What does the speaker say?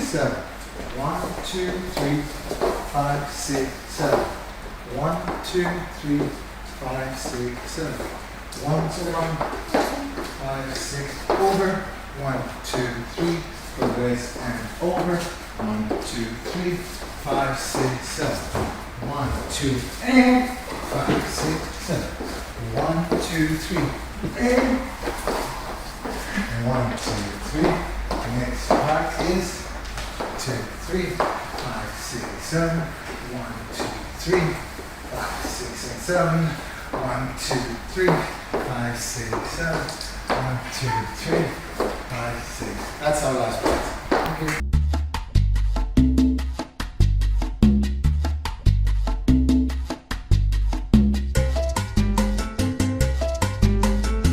7. 1, 2, 3, 5, 6, 7. 1, 2, 3, 5, 6, 7. 1 to 1, 5, 6, over. 1, 2, 3, progress and over. 1, 2, 3, 5, 6, 7. 1, 2, and 5, 6, 7. 1, 2, 3, and 1, 2, 3. Next part is 2, 3, 5, 6, 7. 1, 2, 3, 5, 6, and 7. 1, 2, 3, 5, 6, 7. 1, 2, 3, 5, 6. That's our last part. Okay.